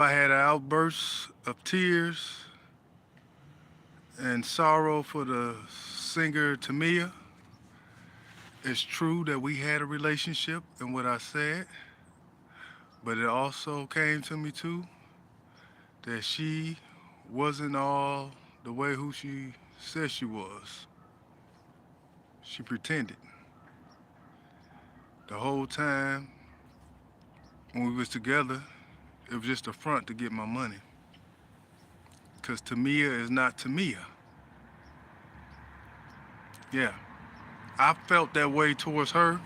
I had outbursts of tears and sorrow for the singer Tamia. It's true that we had a relationship and what I said, but it also came to me too that she wasn't all the way who she said she was. She pretended. The whole time when we was together, it was just a front to get my money. Cause Tamia is not Tamia. Yeah. I felt that way towards her,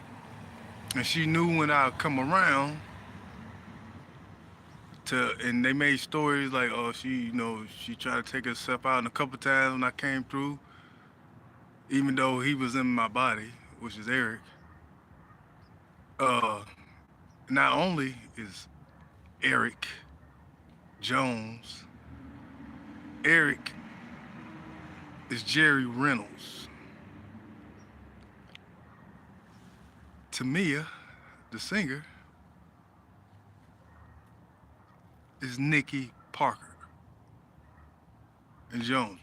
and she knew when I come around and they made stories like, oh, she tried to take herself out, and a couple times when I came through, even though he was in my body, which is Eric, uh, not only is Eric Jones, Eric is Jerry Reynolds. Tamia, the singer, is Nikki Parker in Jonesboro.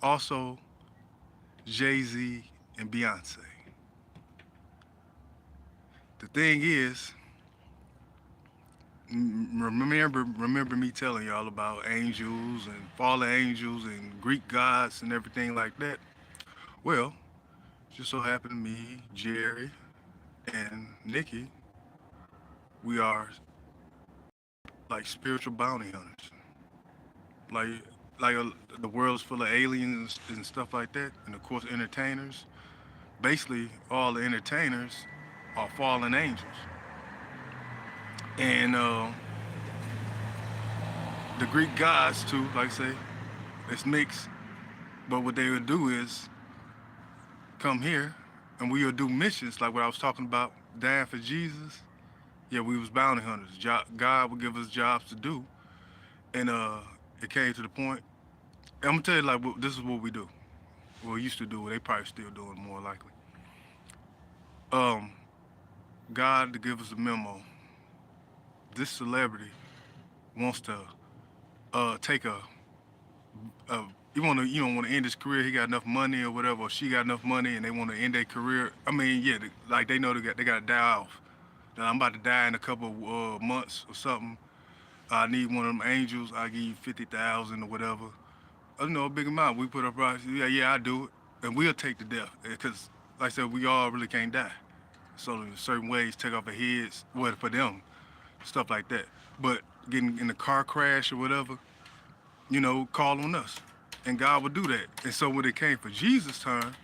Also, Jay-Z and Beyonce. The thing is, remember me telling y'all about angels and fallen angels and Greek gods and everything like that. Well, just so happened to me, Jerry, and Nikki, we are like spiritual bounty hunters. Like the world's full of aliens and stuff like that, and of course entertainers. Basically, all the entertainers are fallen angels, and the Greek gods too. Like I say, it's mixed. But what they would do is come here, and we would do missions like what I was talking about, dying for Jesus. Yeah, we was bounty hunters. God would give us jobs to do, and it came to the point. I'm gonna tell you like this is what we do. Well, we used to do. They probably still doing more likely. Um, God to give us a memo. This celebrity wants to take you don't want to end his career. He got enough money or whatever, or she got enough money, and they want to end their career. I mean, yeah, like they know they got to die off. That I'm about to die in a couple of months or something. I need one of them angels. I give you 50,000 or whatever. A big amount. We put up right. Yeah, I do it, and we'll take the death because, like I said, we all really can't die. So in certain ways, take off our heads, well, for them, stuff like that. But getting in a car crash or whatever, call on us. And God would do that. And so when it came for Jesus' turn,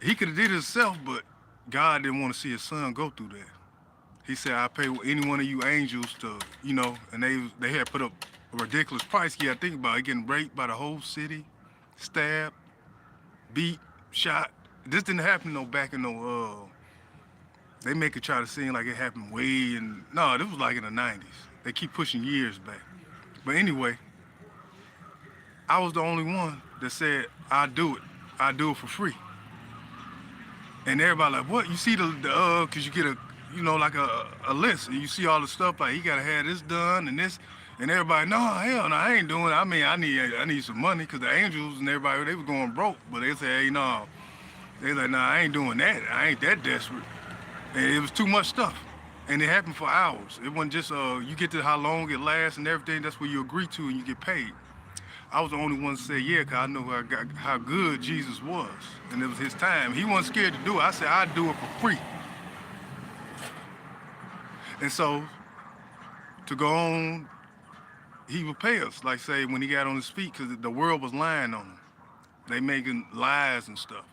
he could have did it himself, but God didn't want to see his son go through that. He said, I pay any one of you angels to, and they had put up a ridiculous price. Yeah, think about it, getting raped by the whole city, stabbed, beat, shot. This didn't happen back in they make it try to seem like it happened way in, no, this was like in the 90s. They keep pushing years back. But anyway, I was the only one that said, I do it. I do it for free. And everybody like, what? You see cause you get like a list and you see all the stuff like, he gotta have this done and this. And everybody, no, hell no, I ain't doing it. I mean, I need some money because the angels and everybody, they was going broke. But they say, hey, no. They like, nah, I ain't doing that. I ain't that desperate. And it was too much stuff. And it happened for hours. It wasn't just, you get to how long it lasts and everything. That's what you agree to and you get paid. I was the only one to say yeah, because I knew how good Jesus was. And it was his time. He wasn't scared to do it. I said, I'd do it for free. And so, to go on, he would pay us, like say, when he got on his feet, because the world was lying on him. They making lies and stuff.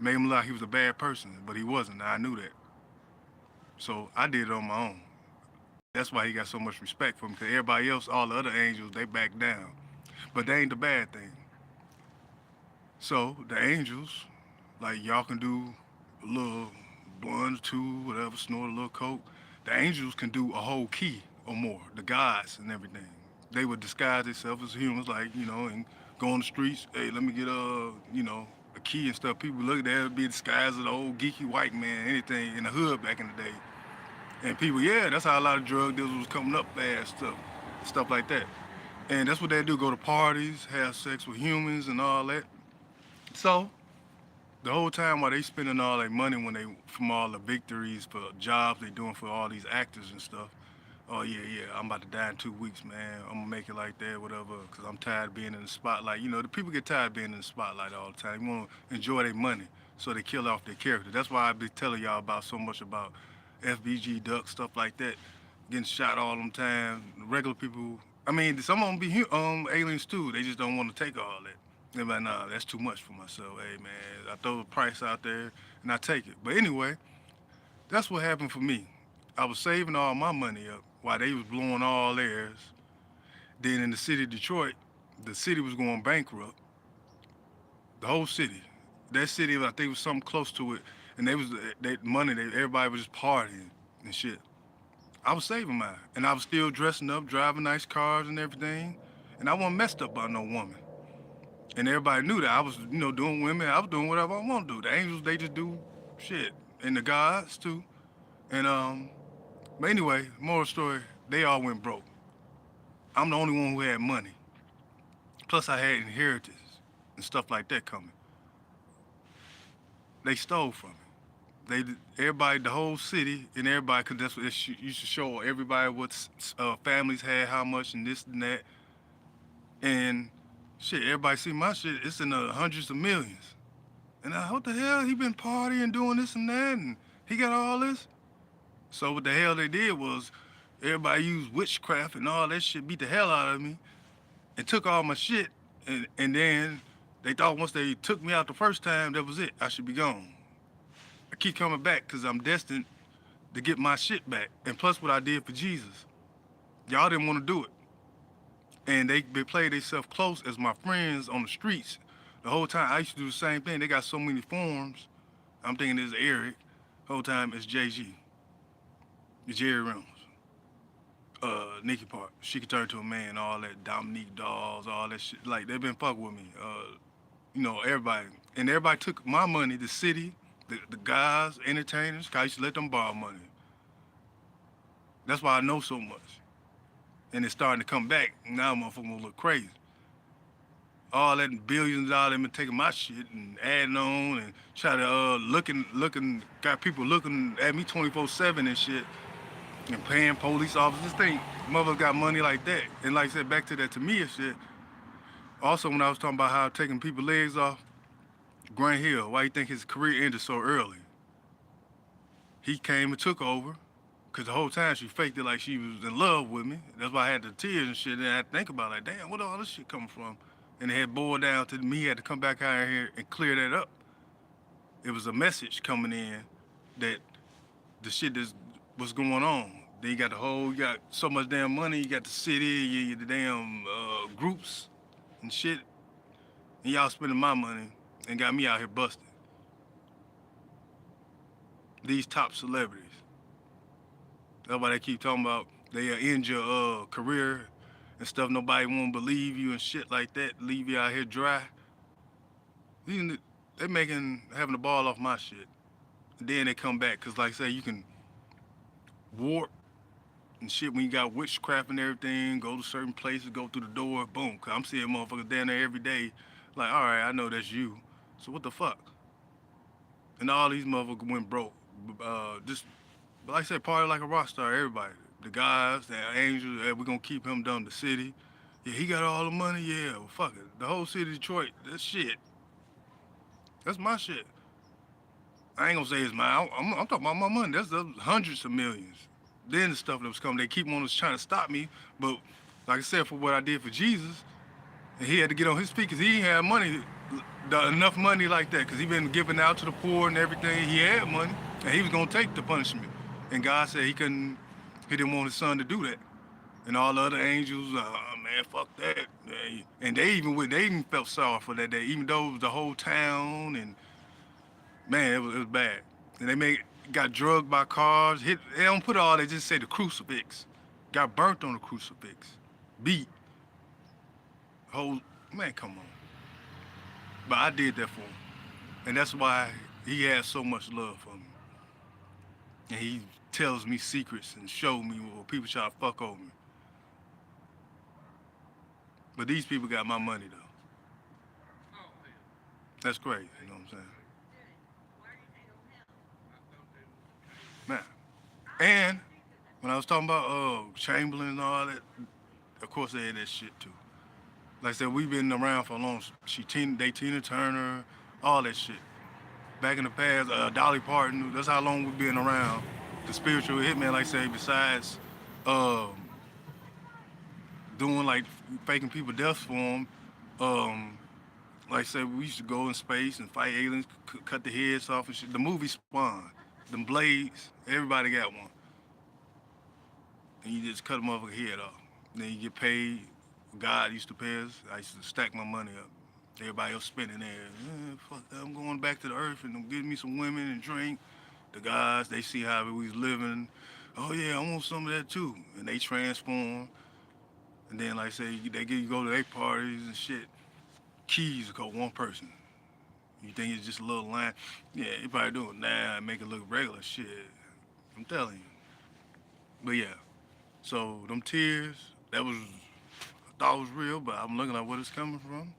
Made him look like he was a bad person, but he wasn't. I knew that. So I did it on my own. That's why he got so much respect for him, because everybody else, all the other angels, they back down. But they ain't the bad thing. So the angels, like y'all can do a little one, two, whatever, snort a little coke. The angels can do a whole key or more. The gods and everything. They would disguise themselves as humans, like and go on the streets. Hey, let me get a key and stuff. People look at that, it'd be disguised as an old geeky white man, anything in the hood back in the day. And people, yeah, that's how a lot of drug dealers was coming up fast, stuff like that. And that's what they do: go to parties, have sex with humans, and all that. So the whole time while they spending all their money when they from all the victories for jobs they doing for all these actors and stuff. Oh yeah, yeah, I'm about to die in 2 weeks, man. I'm gonna make it like that, whatever. Cause I'm tired of being in the spotlight. You know, the people get tired of being in the spotlight all the time. They want to enjoy their money, so they kill off their character. That's why I be telling y'all about so much about FBG duck stuff like that, getting shot all them time. Regular people. I mean, some of them be aliens too. They just don't want to take all that. They're like, nah, that's too much for myself. Hey man, I throw the price out there and I take it. But anyway, that's what happened for me. I was saving all my money up while they was blowing all theirs. Then in the city of Detroit, the city was going bankrupt. The whole city. That city, I think, was something close to it, and they was that money. Everybody was just partying and shit. I was saving mine, and I was still dressing up, driving nice cars and everything, and I wasn't messed up by no woman. And everybody knew that I was, doing women. I was doing whatever I want to do. The angels, they just do shit, and the gods too. And but anyway, moral story, they all went broke. I'm the only one who had money. Plus, I had inheritance and stuff like that coming. They stole from me. Everybody, the whole city, and everybody, cause that's what it used to show everybody what families had, how much, and this and that. And shit, everybody see my shit. It's in the hundreds of millions. And what the hell? He been partying, doing this and that, and he got all this. So what the hell they did was, everybody used witchcraft and all that shit, beat the hell out of me, and took all my shit. And then they thought once they took me out the first time, that was it. I should be gone. I keep coming back because I'm destined to get my shit back. And plus what I did for Jesus. Y'all didn't want to do it. And they played themselves close as my friends on the streets. The whole time I used to do the same thing. They got so many forms. I'm thinking it's Eric. The whole time it's JG. It's Jerry Reynolds. Nikki Park. She could turn to a man, all that Dominique dolls, all that shit. Like, they been fucking with me. Everybody. And everybody took my money, the city, the guys, entertainers, 'cause I used to let them borrow money. That's why I know so much. And it's starting to come back. Now motherfuckers gonna look crazy. All that billions of dollars, they been taking my shit and adding on and try to got people looking at me 24/7 and shit and paying police officers. Think motherfuckers got money like that. And like I said, back to that Tamia shit. Also, when I was talking about how taking people's legs off, Grant Hill, why you think his career ended so early? He came and took over, because the whole time she faked it like she was in love with me. That's why I had the tears and shit, and I had to think about it, like, damn, where all this shit coming from? And it had boiled down to me, he had to come back out here and clear that up. It was a message coming in that the shit is what's going on. Then you got so much damn money, you got the city, the damn groups and shit, and y'all spending my money and got me out here busted. These top celebrities. That's why they keep talking about they end your career and stuff. Nobody won't believe you and shit like that. Leave you out here dry. They having a ball off my shit. And then they come back, cause like I say, you can warp and shit when you got witchcraft and everything. Go to certain places, go through the door, boom. Cause I'm seeing motherfuckers down there every day. Like, all right, I know that's you. So what the fuck? And all these motherfuckers went broke. Just But like I said, party like a rock star, everybody. The guys, the angels, we're gonna keep him down the city. Yeah, he got all the money, yeah, well, fuck it. The whole city of Detroit, that's shit. That's my shit. I ain't gonna say it's mine. I'm talking about my money. That's the hundreds of millions. Then the stuff that was coming, they keep on trying to stop me. But like I said, for what I did for Jesus, and he had to get on his feet because he ain't had money, enough money like that, because he been giving out to the poor and everything. He had money, and he was gonna take the punishment. And God said he didn't want his son to do that. And all the other angels, man, fuck that. And they even felt sorry for that day, even though it was the whole town, and man, it was bad. And got drugged by cars. They don't put all, they just say the crucifix. Got burnt on the crucifix. Beat. Whole, man, come on. But I did that for him. And that's why he has so much love for me. And he tells me secrets and show me what people try to fuck over me. But these people got my money though. That's crazy. You know what I'm saying? Man. And when I was talking about Chamberlain and all that, of course they had that shit too. Like I said, we've been around for a long. They Tina Turner, all that shit. Back in the past, Dolly Parton. That's how long we've been around. The spiritual hitman, like I say, besides um, doing like faking people deaths for them, um, like I said, we used to go in space and fight aliens, cut the heads off and shit. The movie Spawn, them blades, everybody got one, and you just cut a motherfucker head off. Then you get paid. God used to pay us. I used to stack my money up. Everybody else spending there. Fuck that. I'm going back to the earth and I'm getting me some women and drink. The guys, they see how we was living. Oh yeah, I want some of that too. And they transform. And then like I say, they get you go to their parties and shit. Keys go one person. You think it's just a little line? Yeah, you probably do it now and make it look regular shit. I'm telling you. But yeah. So them tears, that was I thought it was real, but I'm looking at where it's coming from.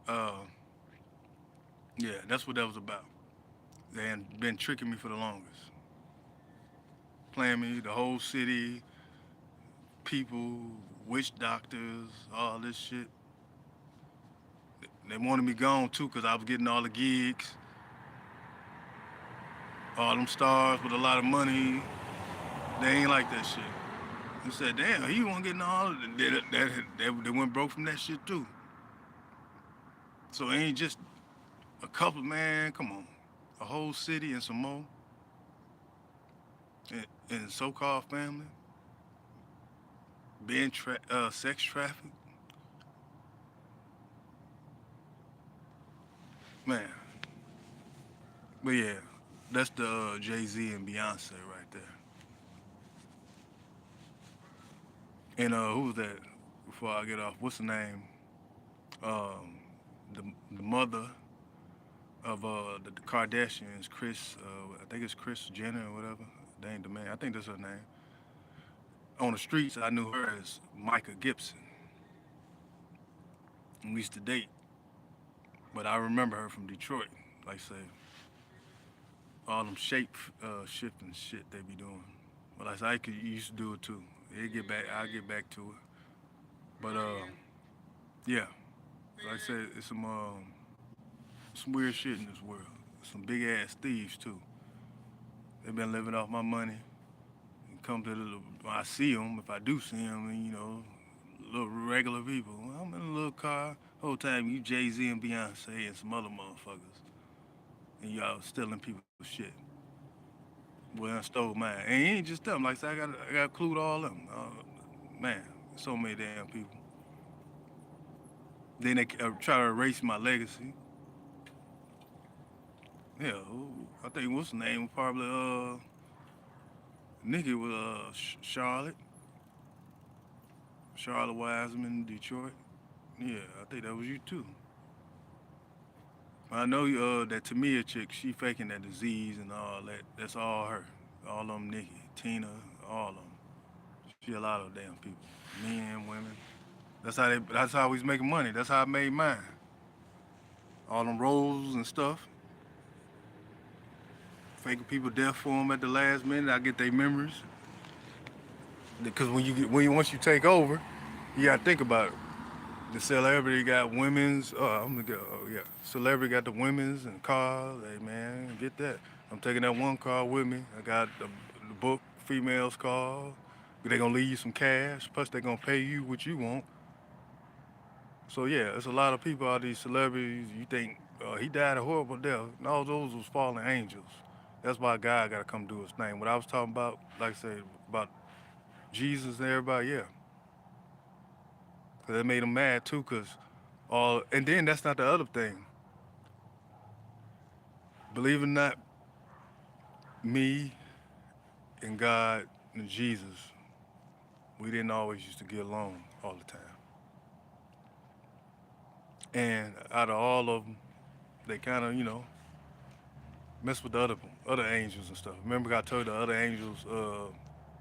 Uh, yeah, that's what that was about. They had been tricking me for the longest, playing me, the whole city, people, witch doctors, all this shit. They wanted me gone too, cause I was getting all the gigs, all them stars with a lot of money. They ain't like that shit. They said, damn, he wasn't getting all of it. They went broke from that shit too. So it ain't just a couple, man. Come on, a whole city and some more, and so-called family being sex trafficked. Man, but yeah, that's the Jay Z and Beyonce right there. And who was that? Before I get off, what's the name? Um, the mother of the Kardashians, Chris. I think it's Chris Jenner or whatever. They ain't the man. I think that's her name. On the streets, I knew her as Micah Gibson. And we used to date, but I remember her from Detroit. Like say, all them shape shifting shit they be doing. But like I could used to do it too. It get back. I'll get back to it. But yeah, like I said, it's some weird shit in this world. Some big ass thieves too. They've been living off my money. And come to when I see them, if I do see them, and little regular people. I'm in a little car. Whole time you Jay Z and Beyonce and some other motherfuckers, and y'all stealing people's shit. Well, I stole mine. And it ain't just them. Like I said, I got include all them. Man, so many damn people. Then they try to erase my legacy. Yeah, I think what's the name? Probably Nikki was Charlotte Wiseman, Detroit. Yeah, I think that was you too. I know that Tamia chick, she faking that disease and all that. That's all her. All of them Nikki, Tina, all of them. She a lot of damn people, men, women. That's how we was making money. That's how I made mine. All them roles and stuff. Faking people death for them at the last minute. I get their memories. Because once you take over, you gotta think about it. The celebrity got women's. I'm gonna go. Oh yeah, celebrity got the women's and cars. Hey man, get that. I'm taking that one car with me. I got the book, females car. They gonna leave you some cash. Plus they gonna pay you what you want. So yeah, there's a lot of people out these celebrities. You think he died a horrible death? No, those was fallen angels. That's why God got to come do His thing. What I was talking about, like I said, about Jesus and everybody, yeah, 'cause that made them mad too. Cause all, and then that's not the other thing. Believe it or not, me and God and Jesus, we didn't always used to get along all the time. And out of all of them, they kind of, mess with the other angels and stuff. Remember, I told the other angels,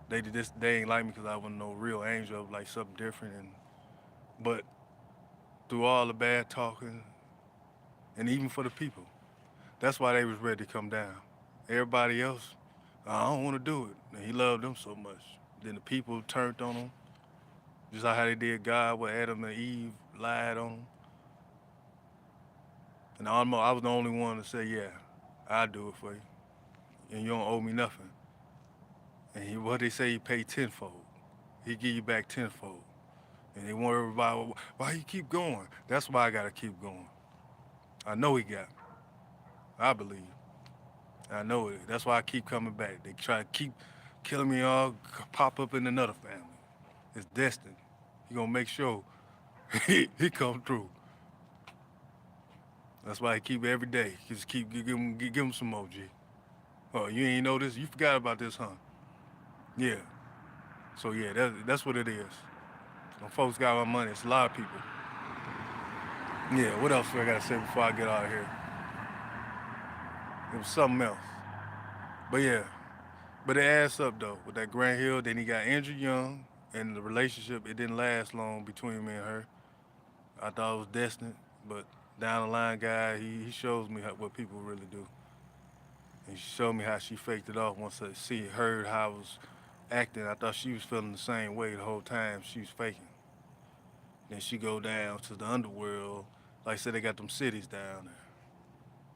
they did this. They ain't like me because I wasn't no real angel. I was like something different. And but through all the bad talking, and even for the people, that's why they was ready to come down. Everybody else, I don't want to do it. And he loved them so much. Then the people turned on him, just like how they did God with Adam and Eve, lied on him. And I was the only one to say, yeah, I'll do it for you, and you don't owe me nothing. And what they say, he paid tenfold. He give you back tenfold. And they want everybody, "Well, why you keep going?" That's why I gotta keep going. I know he got me. I believe. I know it. That's why I keep coming back. They try to keep killing me all, pop up in another family. It's destined. He gonna make sure he come through. That's why I keep every day. Just keep give him some more G. Oh, you ain't know this? You forgot about this, huh? Yeah. So yeah, that's what it is. Them folks got my money. It's a lot of people. Yeah. What else do I gotta say before I get out of here? It was something else. But yeah. But it adds up though. With that Grant Hill, then he got injured young, and the relationship it didn't last long between me and her. I thought it was destined, but down the line, guy, he shows me what people really do. And she showed me how she faked it off once I heard how I was acting. I thought she was feeling the same way the whole time she was faking. Then she go down to the underworld. Like I said, they got them cities down there.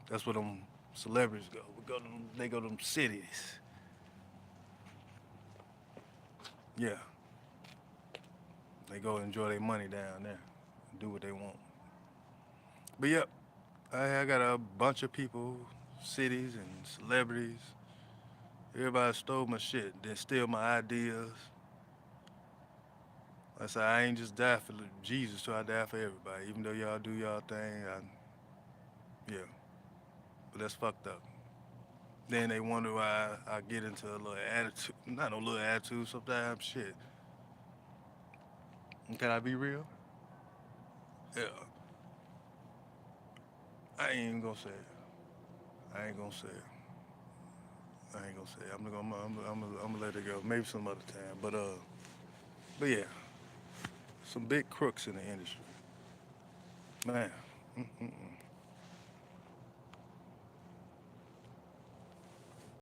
That's where them celebrities go. They go to them cities. Yeah, they go enjoy their money down there, do what they want. But yep, I got a bunch of people, cities and celebrities. Everybody stole my shit, then steal my ideas. I said I ain't just die for Jesus, so I die for everybody. Even though y'all do y'all thing, yeah, but that's fucked up. Then they wonder why I get into a little attitude, not no little attitude. Sometimes shit. Can I be real? Yeah, I ain't even gonna say it. I ain't gonna say it. I ain't gonna say it. I'm gonna let it go. Maybe some other time. But yeah, some big crooks in the industry, man. Mm-mm-mm.